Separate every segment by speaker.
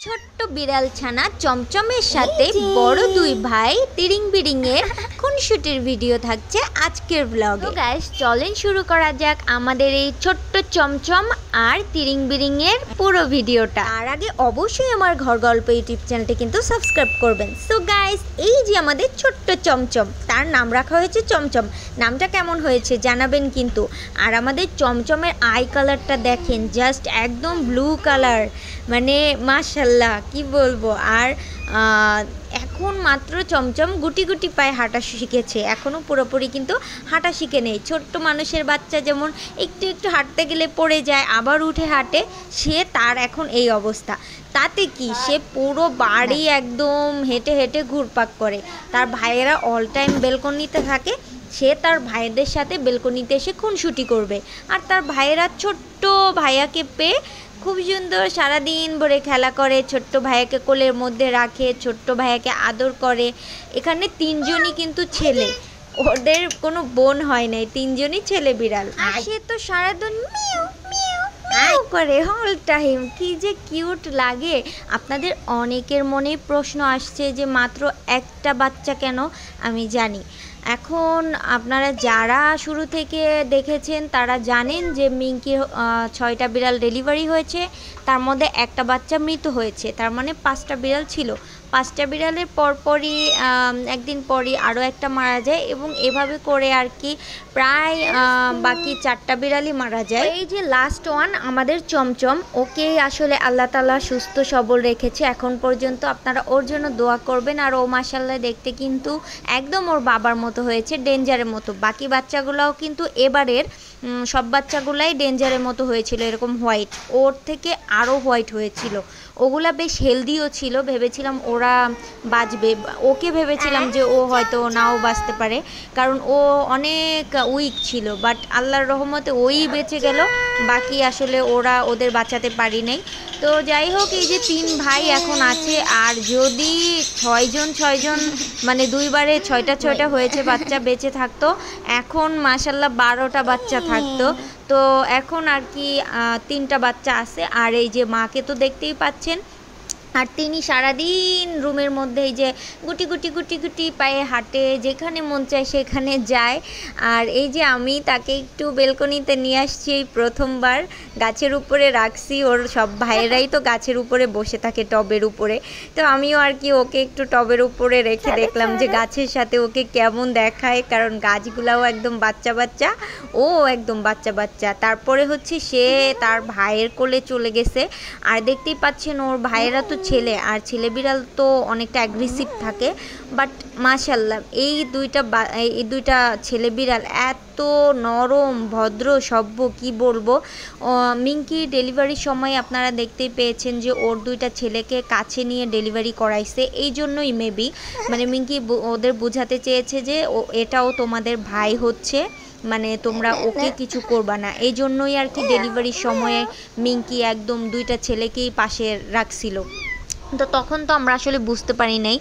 Speaker 1: ছোট্ট বিড়াল ছানা চমচমের সাথে বড় দুই ভাই তিরিং বিরিং এর খুনসুটির ভিডিও থাকছে আজকের ব্লগে। তো গাইস চলেন শুরু করা যাক আমাদের এই ছোট্ট চমচম আর তিরিং বিরিং এর পুরো ভিডিওটা। আর আগে অবশ্যই আমার ঘর গল্প ইউটিউব চ্যানেলটি কিন্তু সাবস্ক্রাইব করবেন। সো গাইস এই যে আমাদের ছোট্ট চমচম, তার নাম রাখা হয়েছে চমচম। নামটা কেমন হয়েছে জানাবেন কিন্তু। আর আমাদের চমচমের আই কালারটা দেখেন, জাস্ট একদম ব্লু কালার, মানে মাশাল্লাহ কি বলবো। আর এখন মাত্র চমচম গুটি গুটি পায়ে হাঁটা শিখেছে, এখনও পুরোপুরি কিন্তু হাঁটা শিখে নেই। ছোট্ট মানুষের বাচ্চা যেমন একটু একটু হাঁটতে গেলে পড়ে যায় আবার উঠে হাঁটে, তার এখন এই অবস্থা। তাতে কি, সে পুরো বাড়ি একদম হেঁটে হেঁটে ঘুরপাক করে। তার ভাইয়েরা অল টাইম বেলকনিতে থাকে, সে তার ভাইদের সাথে বেলকনিতে এসে খুনসুটি করবে। আর তার ভাইয়েরা ছোট্ট ভাইয়াকে পেয়ে খুব সুন্দর সারাদিন ভরে খেলা করে, ছোট্ট ভাইয়াকে কোলের মধ্যে রাখে, ছোট্ট ভাইয়াকে আদর করে। এখানে তিনজনই কিন্তু ছেলে, ওদের কোনো বোন হয় নাই, তিনজনই ছেলে বিড়াল। সে তো সারাদিন মিউ মিউ মিউ করে অল টাইম, কি যে কিউট লাগে। আপনাদের অনেকের মনে প্রশ্ন আসছে যে মাত্র একটা বাচ্চা কেন। আমি জানি, এখন আপনারা যারা শুরু থেকে দেখেছেন তারা জানেন যে মিঙ্কির 6টা বিড়াল ডেলিভারি হয়েছে, তার মধ্যে একটা বাচ্চা মৃত হয়েছে। তার মানে 5টা বিড়াল ছিল। 5টা বিড়ালের পরপরই একদিন পরই আরও একটা মারা যায়, এবং এভাবে করে আর কি প্রায় বাকি 4টা বিড়ালই মারা যায়। এই যে লাস্ট ওয়ান আমাদের চমচম, ওকে আসলে আল্লাহ তাআলা সুস্থ সবল রেখেছে এখন পর্যন্ত। আপনারা ওর জন্য দোয়া করবেন। আর ও মাশাআল্লাহ দেখতে কিন্তু একদম ওর বাবার মতো হয়েছে, ডেঞ্জারের মতো। বাকি বাচ্চাগুলোও কিন্তু এবারের সব বাচ্চাগুলাই ডেঞ্জারের মতো হয়েছিল, এরকম হোয়াইট, ওর থেকে আরও হোয়াইট হয়েছিল। ওগুলা বেশ হেলদিও ছিল, ভেবেছিলাম ওরা বাঁচবে। ওকে ভেবেছিলাম যে ও হয়তো নাও বাঁচতে পারে, কারণ ও অনেক উইক ছিল, বাট আল্লাহর রহমতে ওই বেঁচে গেল। বাকি আসলে ওদের বাঁচাতে পারি নাই। তো যাই হোক, এই যে 3 ভাই এখন আছে। আর যদি 6জন মানে 2বারে 6টা হয়েছে বাচ্চা বেঁচে থাকতো, এখন মাশাল্লাহ 12টা বাচ্চা থাকতো। তো এখন আর কি 3টা বাচ্চা আছে। আর এই যে মাকে তো দেখতেই পাচ্ছেন, আর তিনি সারাদিন রুমের মধ্যে এই যে গুটি গুটি গুটি গুটি পায়ে হাঁটে, যেখানে মন চায় সেখানে যায়। আর এই যে আমি তাকে একটু বেলকনিতে নিয়ে আসছি, এই প্রথমবার গাছের উপরে রাখছি। ওর সব ভাইয়েরাই তো গাছের উপরে বসে থাকে, টবের উপরে। তো আমিও আর কি ওকে একটু টবের উপরে রেখে দেখলাম যে গাছের সাথে ওকে কেমন দেখায়, কারণ গাছগুলাও একদম বাচ্চা বাচ্চা, ও একদম বাচ্চা বাচ্চা। তারপরে হচ্ছে সে তার ভাইয়ের কোলে চলে গেছে। আর দেখতেই পাচ্ছেন ওর ভাইয়েরা তো ছেলে, আর ছেলে বিড়াল তো অনেকটা অ্যাগ্রেসিভ থাকে। বাট মাশাল্লাহ এই দুইটা ছেলে বিড়াল এত নরম ভদ্র সভ্য, কি বলবো। মিঙ্কি ডেলিভারির সময় আপনারা দেখতেই পেয়েছেন যে ওর 2টা ছেলেকে কাছে নিয়ে ডেলিভারি করাইছে। এই জন্যই মেবি মানে মিঙ্কি ওদের বোঝাতে চেয়েছে যে এটাও তোমাদের ভাই হচ্ছে, মানে তোমরা ওকে কিছু করবা না। এই জন্যই আর কি ডেলিভারির সময়ে মিঙ্কি একদম 2টা ছেলেকেই পাশে রাখছিল। তো তখন তো আমরা আসলে বুঝতে পারি নাই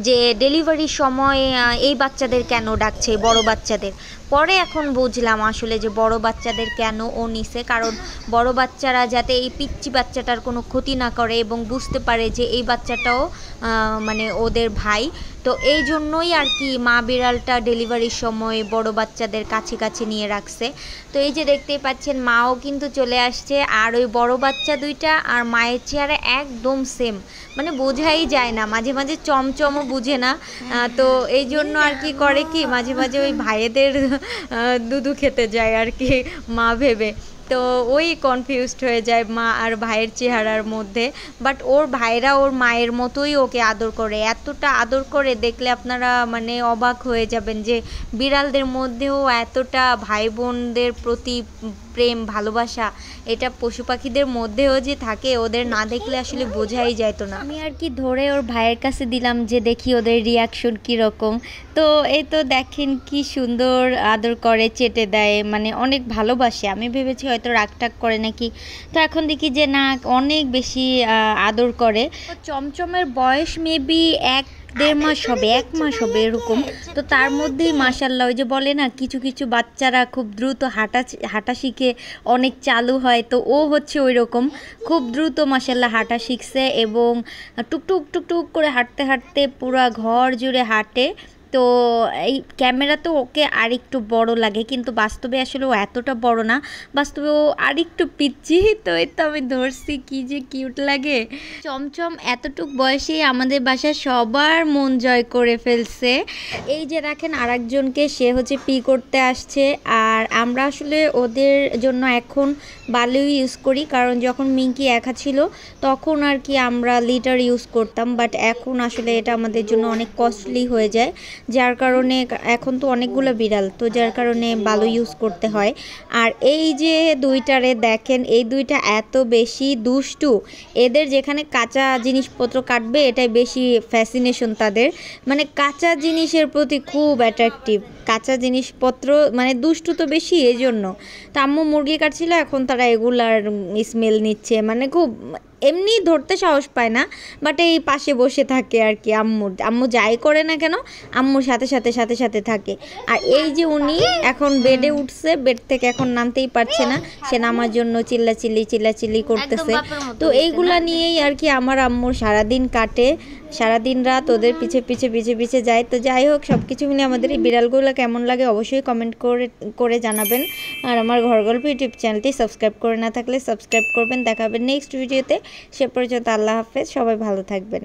Speaker 1: যে ডেলিভারির সময় এই বাচ্চাদের কেন ডাকছে, বড় বাচ্চাদের। পরে এখন বুঝলাম আসলে যে বড় বাচ্চাদের কেন ও নিছে, কারণ বড় বাচ্চারা যাতে এই পিচ্চি বাচ্চাটার কোনো ক্ষতি না করে এবং বুঝতে পারে যে এই বাচ্চাটাও মানে ওদের ভাই। তো এই জন্যই আর কি মা বিড়ালটা ডেলিভারির সময় বড় বাচ্চাদের কাছে কাছে নিয়ে রাখছে। তো এই যে দেখতেই পাচ্ছেন মাও কিন্তু চলে আসছে। আর ওই বড় বাচ্চা 2টা আর মায়ের চেহারা একদম সেম, মানে বোঝাই যায় না। মাঝে মাঝে চমচমও বুঝে না, তো এই জন্য আর কি করে কি মাঝে মাঝে ওই ভাইয়েদের দুধু খেতে যায় আর কি মা ভেবে। তো ওই কনফিউজড হয়ে যায় মা আর ভাইয়ের চেহারার মধ্যে। বাট ওর ভাইরা ওর মায়ের মতোই ওকে আদর করে, এতটা আদর করে দেখলে আপনারা মানে অবাক হয়ে যাবেন যে বিড়ালদের মধ্যেও এতটা ভাই বোনদের প্রতি প্রেম ভালোবাসা, এটা পশু পাখিদের মধ্যেও যে থাকে, ওদের না দেখলে আসলে বোঝাই যাইতো না। আমি আর কি ধরে ওর ভাইয়ের কাছে দিলাম যে দেখি ওদের রিয়াকশন কীরকম। তো এই তো দেখেন কি সুন্দর আদর করে, চেটে দেয়, মানে অনেক ভালোবাসে। আমি ভেবেছি হয়তো রাগটাগ করে নাকি, তো এখন দেখি যে না, অনেক বেশি আদর করে। চমচমের বয়স মেবি 1 1.5 মাস হবে, 1 মাস হবে এরকম। তো তার মধ্যেই মাশাআল্লাহ ওই যে বলে না কিছু কিছু বাচ্চারা খুব দ্রুত হাঁটা শিখে অনেক চালু হয়, তো ও হচ্ছে ওই রকম খুব দ্রুত মাশাআল্লাহ হাঁটা শিখছে এবং টুকটুক টুকটুক করে হাঁটতে হাঁটতে পুরো ঘর জুড়ে হাঁটে। তো এই ক্যামেরা তো ওকে আরেকটু বড় লাগে, কিন্তু বাস্তবে আসলে ও এতটা বড় না, বাস্তবে ও আরেকটু পিচ্ছি। তো এই তো আমি ধরছি, কি যে কিউট লাগে। চমচম এতটুক বয়সেই আমাদের বাসার সবার মন জয় করে ফেলছে। এই যে রাখেন আরেকজনকে, সে হচ্ছে পি করতে আসছে। আর আমরা আসলে ওদের জন্য এখন বালু ইউজ করি, কারণ যখন মিঙ্কি একা ছিল তখন আর কি আমরা লিটার ইউজ করতাম, বাট এখন আসলে এটা আমাদের জন্য অনেক কস্টলি হয়ে যায়, যার কারণে এখন তো অনেকগুলো বিড়াল, তো যার কারণে বালু ইউজ করতে হয়। আর এই যে দুইটারে দেখেন, এই দুইটা এত বেশি দুষ্টু, এদের যেখানে কাঁচা জিনিসপত্র কাটবে এটাই বেশি ফ্যাসিনেশন তাদের, মানে কাঁচা জিনিসের প্রতি খুব অ্যাট্রাকটিভ। কাঁচা জিনিসপত্র মানে দুষ্টু তো বেশি, এই জন্য। তো আম্মু মুরগি কাটছিল, এখন তারা এগুলার স্মেল নিচ্ছে, মানে খুব এমনি ধরতে সাহস পায় না, বাট এই পাশে বসে থাকে আর কি। আম্মু যাই করে না কেন আম্মুর সাথে সাথে সাথে সাথে থাকে। আর এই যে উনি এখন বেডে উঠছে, বেড থেকে এখন নামতেই পারছে না, সে নামার জন্য চিল্লাচিল্লি করতেছে। তো এইগুলা নিয়েই আর কি আমার আম্মুর সারাদিন কাটে, সারাদিন রাত ওদের পিছে পিছে যায়। তো যাই হোক, সব কিছু মিলে আমাদের এই বিড়ালগুলো কেমন লাগে অবশ্যই কমেন্ট করে জানাবেন। আর আমার ঘর গল্প ইউটিউব চ্যানেলটি সাবস্ক্রাইব করে না থাকলে সাবস্ক্রাইব করবেন। দেখা হবে নেক্সট ভিডিওতে। সে পর্যন্ত আল্লাহ হাফেজ, সবাই ভালো থাকবেন।